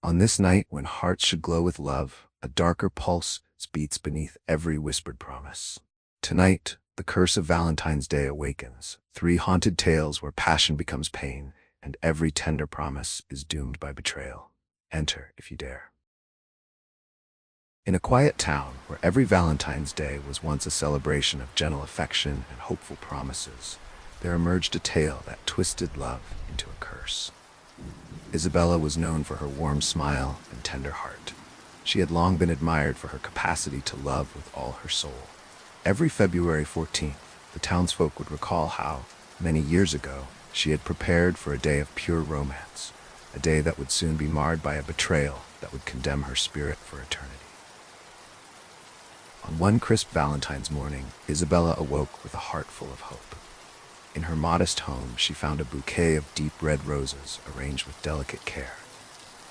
On this night, when hearts should glow with love, a darker pulse beats beneath every whispered promise. Tonight, the curse of Valentine's Day awakens. 3 haunted tales where passion becomes pain, and every tender promise is doomed by betrayal. Enter, if you dare. In a quiet town where every Valentine's Day was once a celebration of gentle affection and hopeful promises, there emerged a tale that twisted love into a curse. Isabella was known for her warm smile and tender heart. She had long been admired for her capacity to love with all her soul. Every February 14th, the townsfolk would recall how, many years ago, she had prepared for a day of pure romance, a day that would soon be marred by a betrayal that would condemn her spirit for eternity. On one crisp Valentine's morning, Isabella awoke with a heart full of hope. In her modest home, she found a bouquet of deep red roses arranged with delicate care.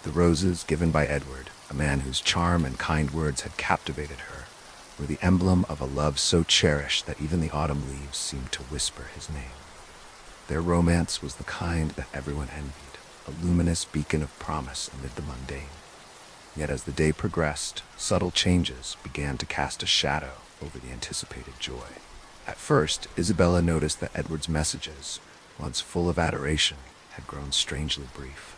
The roses, given by Edward, a man whose charm and kind words had captivated her, were the emblem of a love so cherished that even the autumn leaves seemed to whisper his name. Their romance was the kind that everyone envied, a luminous beacon of promise amid the mundane. Yet as the day progressed, subtle changes began to cast a shadow over the anticipated joy. At first, Isabella noticed that Edward's messages, once full of adoration, had grown strangely brief.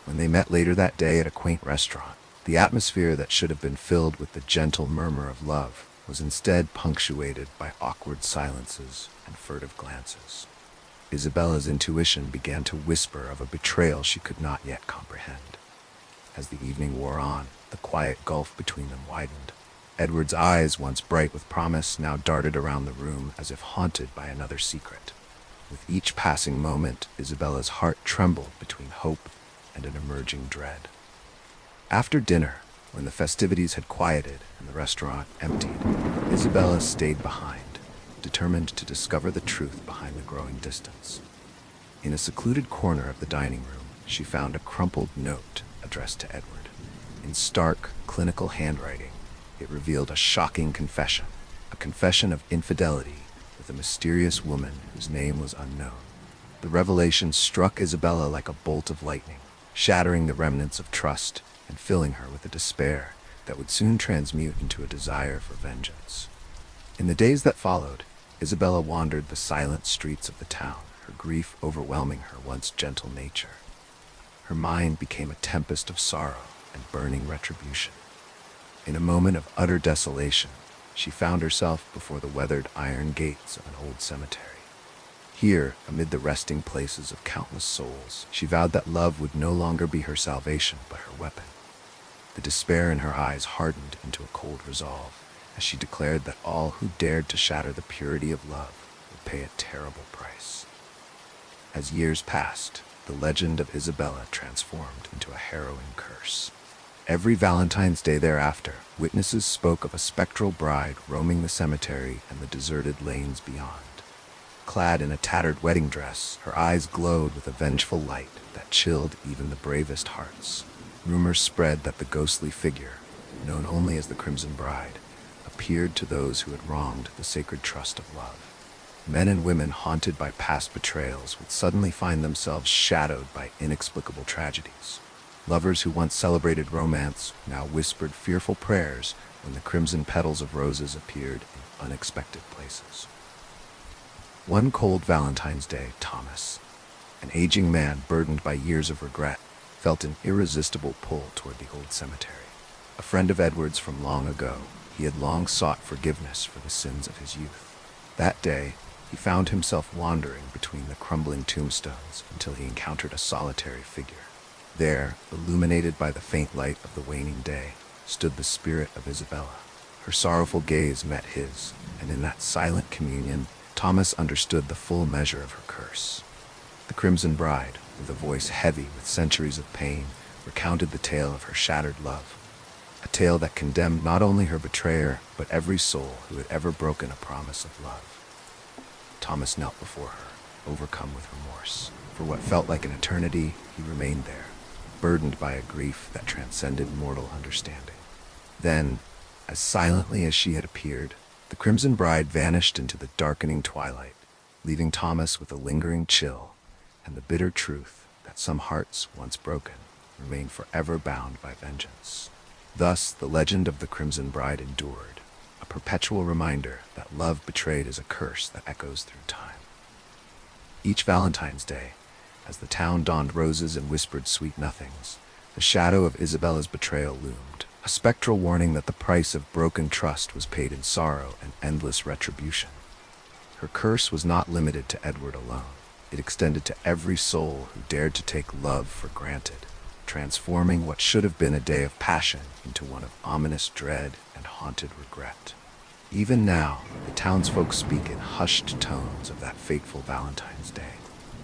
When they met later that day at a quaint restaurant, the atmosphere that should have been filled with the gentle murmur of love was instead punctuated by awkward silences and furtive glances. Isabella's intuition began to whisper of a betrayal she could not yet comprehend. As the evening wore on, the quiet gulf between them widened. Edward's eyes, once bright with promise, now darted around the room as if haunted by another secret. With each passing moment, Isabella's heart trembled between hope and an emerging dread. After dinner, when the festivities had quieted and the restaurant emptied, Isabella stayed behind, determined to discover the truth behind the growing distance. In a secluded corner of the dining room, she found a crumpled note addressed to Edward. In stark, clinical handwriting, it revealed a shocking confession, a confession of infidelity with a mysterious woman whose name was unknown. The revelation struck Isabella like a bolt of lightning, shattering the remnants of trust and filling her with a despair that would soon transmute into a desire for vengeance. In the days that followed, Isabella wandered the silent streets of the town, her grief overwhelming her once gentle nature. Her mind became a tempest of sorrow and burning retribution. In a moment of utter desolation, she found herself before the weathered iron gates of an old cemetery. Here, amid the resting places of countless souls, she vowed that love would no longer be her salvation but her weapon. The despair in her eyes hardened into a cold resolve as she declared that all who dared to shatter the purity of love would pay a terrible price. As years passed, the legend of Isabella transformed into a harrowing curse. Every Valentine's Day thereafter, witnesses spoke of a spectral bride roaming the cemetery and the deserted lanes beyond. Clad in a tattered wedding dress, her eyes glowed with a vengeful light that chilled even the bravest hearts. Rumors spread that the ghostly figure, known only as the Crimson Bride, appeared to those who had wronged the sacred trust of love. Men and women haunted by past betrayals would suddenly find themselves shadowed by inexplicable tragedies. Lovers who once celebrated romance now whispered fearful prayers when the crimson petals of roses appeared in unexpected places. One cold Valentine's Day, Thomas, an aging man burdened by years of regret, felt an irresistible pull toward the old cemetery. A friend of Edward's from long ago, he had long sought forgiveness for the sins of his youth. That day, he found himself wandering between the crumbling tombstones until he encountered a solitary figure. There, illuminated by the faint light of the waning day, stood the spirit of Isabella. Her sorrowful gaze met his, and in that silent communion, Thomas understood the full measure of her curse. The Crimson Bride, with a voice heavy with centuries of pain, recounted the tale of her shattered love, a tale that condemned not only her betrayer, but every soul who had ever broken a promise of love. Thomas knelt before her, overcome with remorse. For what felt like an eternity, he remained there, burdened by a grief that transcended mortal understanding. Then, as silently as she had appeared, the Crimson Bride vanished into the darkening twilight, leaving Thomas with a lingering chill and the bitter truth that some hearts once broken remain forever bound by vengeance. Thus, the legend of the Crimson Bride endured, a perpetual reminder that love betrayed is a curse that echoes through time. Each Valentine's Day, as the town donned roses and whispered sweet nothings, the shadow of Isabella's betrayal loomed, a spectral warning that the price of broken trust was paid in sorrow and endless retribution. Her curse was not limited to Edward alone. It extended to every soul who dared to take love for granted, transforming what should have been a day of passion into one of ominous dread and haunted regret. Even now, the townsfolk speak in hushed tones of that fateful Valentine's Day,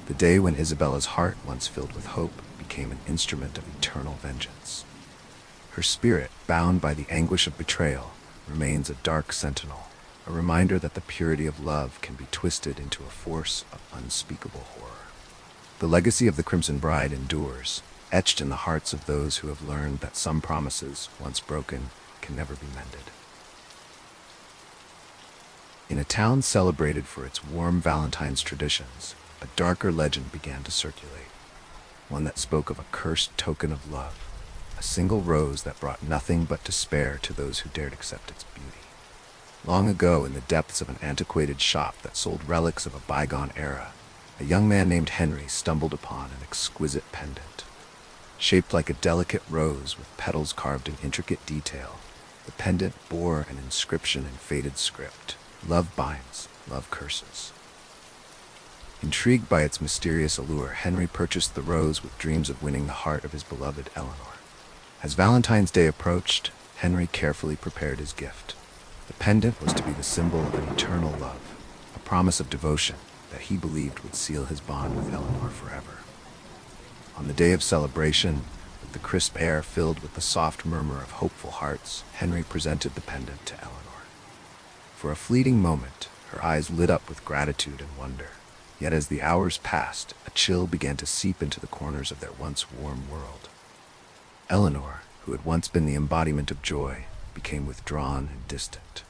the day when Isabella's heart, once filled with hope, became an instrument of eternal vengeance. Her spirit, bound by the anguish of betrayal, remains a dark sentinel, a reminder that the purity of love can be twisted into a force of unspeakable horror. The legacy of the Crimson Bride endures, etched in the hearts of those who have learned that some promises, once broken, can never be mended. In a town celebrated for its warm Valentine's traditions, a darker legend began to circulate, one that spoke of a cursed token of love, a single rose that brought nothing but despair to those who dared accept its beauty. Long ago, in the depths of an antiquated shop that sold relics of a bygone era, a young man named Henry stumbled upon an exquisite pendant. Shaped like a delicate rose with petals carved in intricate detail, the pendant bore an inscription in faded script: "Love binds, love curses." Intrigued by its mysterious allure, Henry purchased the rose with dreams of winning the heart of his beloved Eleanor. As Valentine's Day approached, Henry carefully prepared his gift. The pendant was to be the symbol of an eternal love, a promise of devotion that he believed would seal his bond with Eleanor forever. On the day of celebration, with the crisp air filled with the soft murmur of hopeful hearts, Henry presented the pendant to Eleanor. For a fleeting moment, her eyes lit up with gratitude and wonder. Yet as the hours passed, a chill began to seep into the corners of their once warm world. Eleanor, who had once been the embodiment of joy, became withdrawn and distant.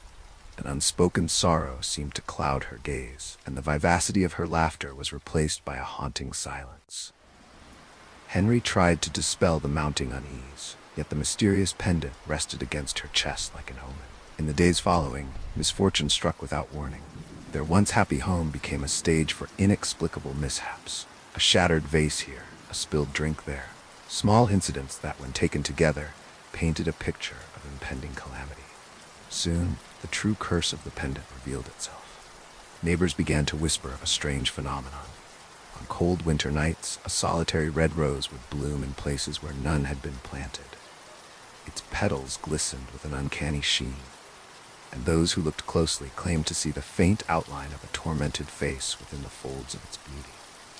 An unspoken sorrow seemed to cloud her gaze, and the vivacity of her laughter was replaced by a haunting silence. Henry tried to dispel the mounting unease, yet the mysterious pendant rested against her chest like an omen. In the days following, misfortune struck without warning. Their once happy home became a stage for inexplicable mishaps. A shattered vase here, a spilled drink there. Small incidents that, when taken together, painted a picture of impending calamity. Soon, the true curse of the pendant revealed itself. Neighbors began to whisper of a strange phenomenon. On cold winter nights, a solitary red rose would bloom in places where none had been planted. Its petals glistened with an uncanny sheen, and those who looked closely claimed to see the faint outline of a tormented face within the folds of its beauty.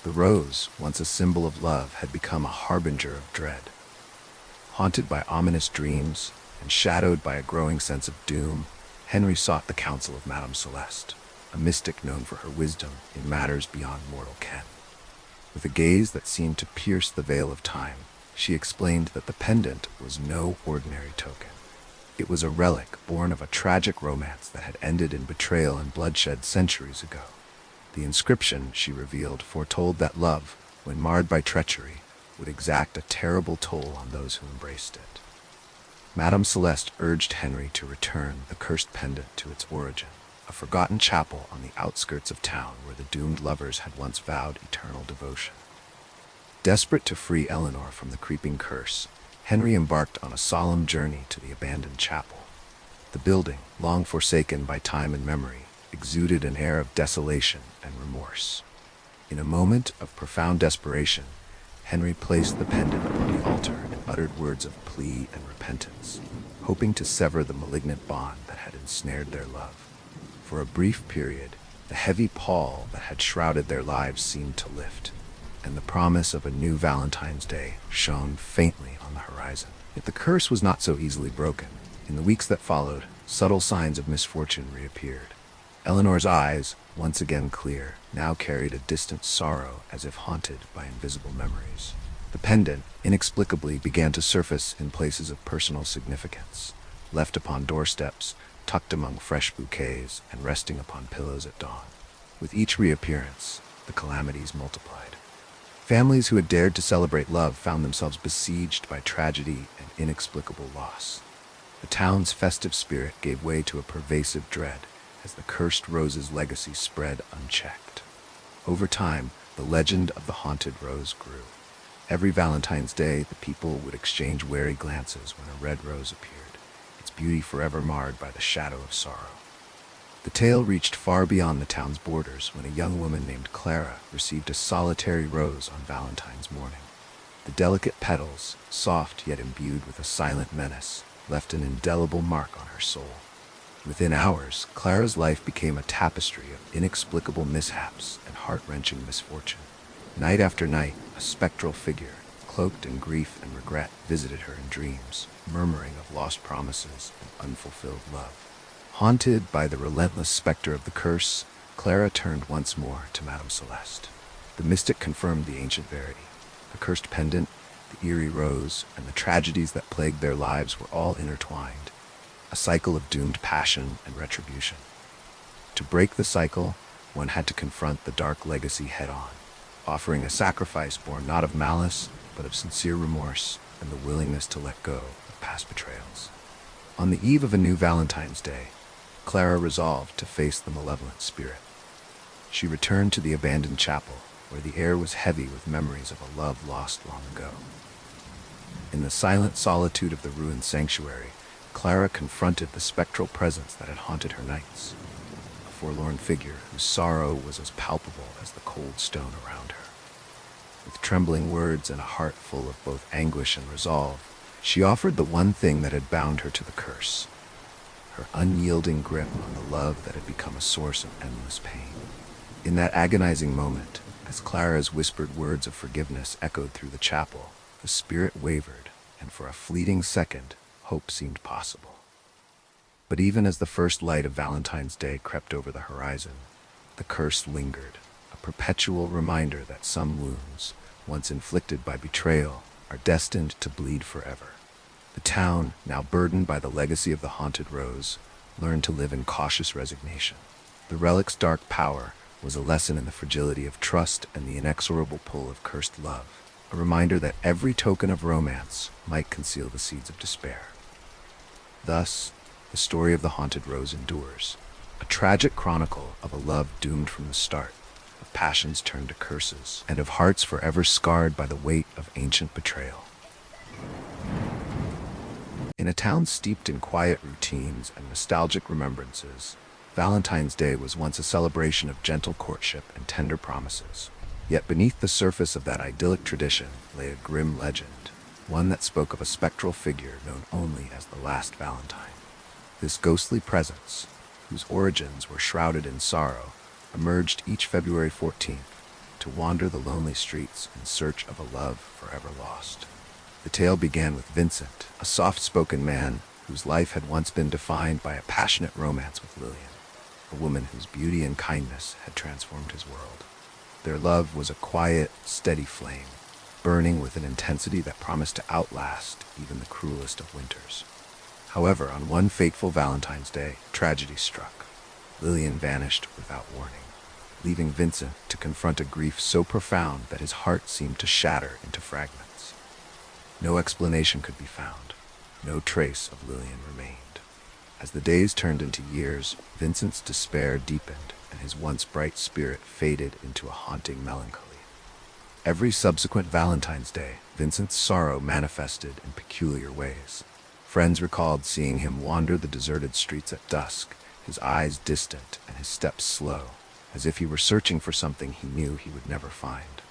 The rose, once a symbol of love, had become a harbinger of dread. Haunted by ominous dreams and shadowed by a growing sense of doom, Henry sought the counsel of Madame Celeste, a mystic known for her wisdom in matters beyond mortal ken. With a gaze that seemed to pierce the veil of time, she explained that the pendant was no ordinary token. It was a relic born of a tragic romance that had ended in betrayal and bloodshed centuries ago. The inscription, she revealed, foretold that love, when marred by treachery, would exact a terrible toll on those who embraced it. Madame Celeste urged Henry to return the cursed pendant to its origin, a forgotten chapel on the outskirts of town where the doomed lovers had once vowed eternal devotion. Desperate to free Eleanor from the creeping curse, Henry embarked on a solemn journey to the abandoned chapel. The building, long forsaken by time and memory, exuded an air of desolation and remorse. In a moment of profound desperation, Henry placed the pendant upon the altar and uttered words of plea and repentance, hoping to sever the malignant bond that had ensnared their love. For a brief period, the heavy pall that had shrouded their lives seemed to lift, and the promise of a new Valentine's Day shone faintly on the horizon. Yet the curse was not so easily broken. In the weeks that followed, subtle signs of misfortune reappeared. Eleanor's eyes, once again clear, now carried a distant sorrow as if haunted by invisible memories. The pendant, inexplicably, began to surface in places of personal significance, left upon doorsteps, tucked among fresh bouquets, and resting upon pillows at dawn. With each reappearance, the calamities multiplied. Families who had dared to celebrate love found themselves besieged by tragedy and inexplicable loss. The town's festive spirit gave way to a pervasive dread as the cursed rose's legacy spread unchecked. Over time, the legend of the haunted rose grew. Every Valentine's Day, the people would exchange wary glances when a red rose appeared, its beauty forever marred by the shadow of sorrow. The tale reached far beyond the town's borders when a young woman named Clara received a solitary rose on Valentine's morning. The delicate petals, soft yet imbued with a silent menace, left an indelible mark on her soul. Within hours, Clara's life became a tapestry of inexplicable mishaps and heart-wrenching misfortune. Night after night, a spectral figure, cloaked in grief and regret, visited her in dreams, murmuring of lost promises and unfulfilled love. Haunted by the relentless specter of the curse, Clara turned once more to Madame Celeste. The mystic confirmed the ancient verity. The cursed pendant, the eerie rose, and the tragedies that plagued their lives were all intertwined, a cycle of doomed passion and retribution. To break the cycle, one had to confront the dark legacy head-on, offering a sacrifice born not of malice, but of sincere remorse and the willingness to let go of past betrayals. On the eve of a new Valentine's Day, Clara resolved to face the malevolent spirit. She returned to the abandoned chapel, where the air was heavy with memories of a love lost long ago. In the silent solitude of the ruined sanctuary, Clara confronted the spectral presence that had haunted her nights, a forlorn figure whose sorrow was as palpable as the cold stone around her. With trembling words and a heart full of both anguish and resolve, she offered the one thing that had bound her to the curse, her unyielding grip on the love that had become a source of endless pain. In that agonizing moment, as Clara's whispered words of forgiveness echoed through the chapel, the spirit wavered, and for a fleeting second, hope seemed possible. But even as the first light of Valentine's Day crept over the horizon, the curse lingered, a perpetual reminder that some wounds, once inflicted by betrayal, are destined to bleed forever. The town, now burdened by the legacy of the haunted rose, learned to live in cautious resignation. The relic's dark power was a lesson in the fragility of trust and the inexorable pull of cursed love, a reminder that every token of romance might conceal the seeds of despair. Thus, the story of the haunted rose endures, a tragic chronicle of a love doomed from the start, of passions turned to curses, and of hearts forever scarred by the weight of ancient betrayal. In a town steeped in quiet routines and nostalgic remembrances, Valentine's Day was once a celebration of gentle courtship and tender promises. Yet beneath the surface of that idyllic tradition lay a grim legend, one that spoke of a spectral figure known only as the last Valentine. This ghostly presence, whose origins were shrouded in sorrow, emerged each February 14th to wander the lonely streets in search of a love forever lost. The tale began with Vincent, a soft-spoken man whose life had once been defined by a passionate romance with Lillian, a woman whose beauty and kindness had transformed his world. Their love was a quiet, steady flame, burning with an intensity that promised to outlast even the cruelest of winters. However, on one fateful Valentine's Day, tragedy struck. Lillian vanished without warning, leaving Vincent to confront a grief so profound that his heart seemed to shatter into fragments. No explanation could be found. No trace of Lillian remained. As the days turned into years, Vincent's despair deepened, and his once bright spirit faded into a haunting melancholy. Every subsequent Valentine's Day, Vincent's sorrow manifested in peculiar ways. Friends recalled seeing him wander the deserted streets at dusk, his eyes distant and his steps slow, as if he were searching for something he knew he would never find.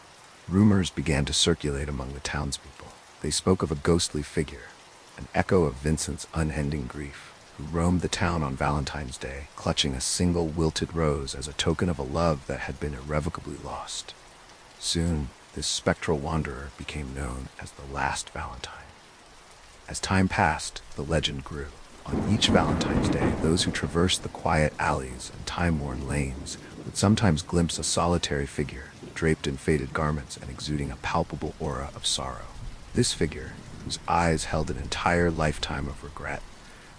Rumors began to circulate among the townspeople. They spoke of a ghostly figure, an echo of Vincent's unending grief, who roamed the town on Valentine's Day, clutching a single wilted rose as a token of a love that had been irrevocably lost. Soon, this spectral wanderer became known as the last Valentine. As time passed, the legend grew. On each Valentine's Day, those who traversed the quiet alleys and time-worn lanes would sometimes glimpse a solitary figure, draped in faded garments and exuding a palpable aura of sorrow. This figure, whose eyes held an entire lifetime of regret,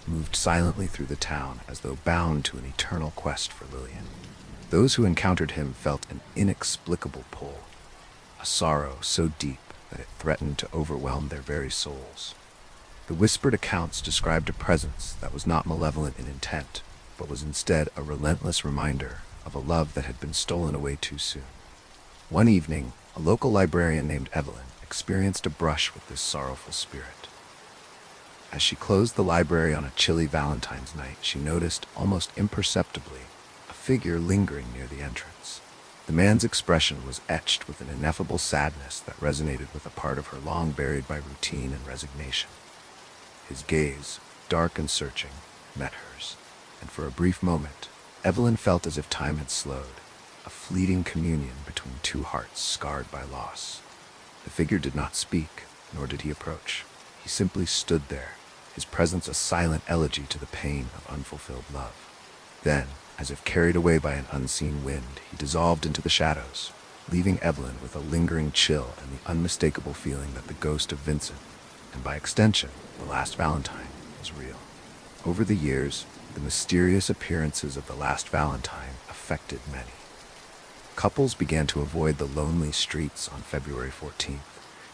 moved silently through the town as though bound to an eternal quest for Lillian. Those who encountered him felt an inexplicable pull, a a sorrow so deep that it threatened to overwhelm their very souls. The whispered accounts described a presence that was not malevolent in intent, but was instead a relentless reminder of a love that had been stolen away too soon. One evening, a local librarian named Evelyn experienced a brush with this sorrowful spirit. As she closed the library on a chilly Valentine's night, she noticed, almost imperceptibly, a figure lingering near the entrance. The man's expression was etched with an ineffable sadness that resonated with a part of her long buried by routine and resignation. His gaze, dark and searching, met hers, and for a brief moment, Evelyn felt as if time had slowed, a fleeting communion between two hearts scarred by loss. The figure did not speak, nor did he approach. He simply stood there, his presence a silent elegy to the pain of unfulfilled love. Then, as if carried away by an unseen wind, he dissolved into the shadows, leaving Evelyn with a lingering chill and the unmistakable feeling that the ghost of Vincent, and by extension, the last Valentine, was real. Over the years, the mysterious appearances of the last Valentine affected many. Couples began to avoid the lonely streets on February 14th,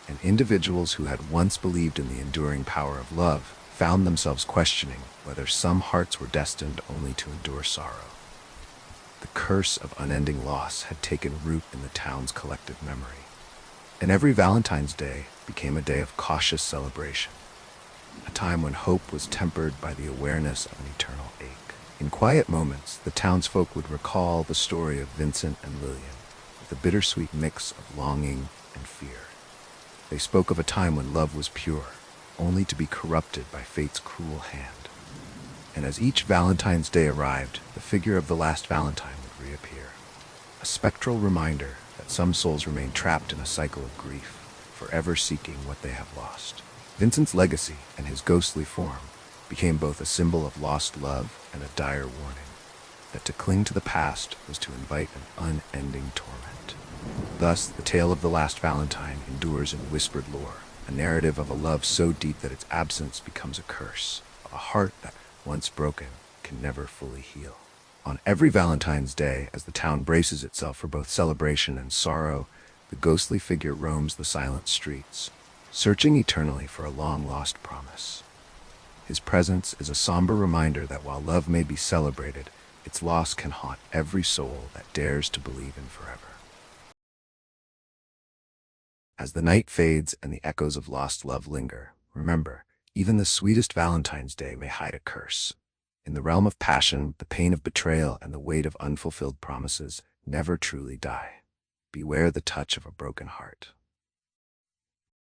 and individuals who had once believed in the enduring power of love found themselves questioning whether some hearts were destined only to endure sorrow. The curse of unending loss had taken root in the town's collective memory, and every Valentine's Day became a day of cautious celebration, a time when hope was tempered by the awareness of an eternal ache. In quiet moments, the townsfolk would recall the story of Vincent and Lillian, with a bittersweet mix of longing and fear. They spoke of a time when love was pure, only to be corrupted by fate's cruel hand. And as each Valentine's Day arrived, the figure of the last Valentine would reappear, a spectral reminder that some souls remain trapped in a cycle of grief, forever seeking what they have lost. Vincent's legacy and his ghostly form became both a symbol of lost love and a dire warning that to cling to the past was to invite an unending torment. Thus, the tale of the last Valentine endures in whispered lore, a narrative of a love so deep that its absence becomes a curse, of a heart that, once broken, can never fully heal. On every Valentine's Day, as the town braces itself for both celebration and sorrow, the ghostly figure roams the silent streets, searching eternally for a long-lost promise. His presence is a somber reminder that while love may be celebrated, its loss can haunt every soul that dares to believe in forever. As the night fades and the echoes of lost love linger, remember, even the sweetest Valentine's Day may hide a curse. In the realm of passion, the pain of betrayal and the weight of unfulfilled promises never truly die. Beware the touch of a broken heart.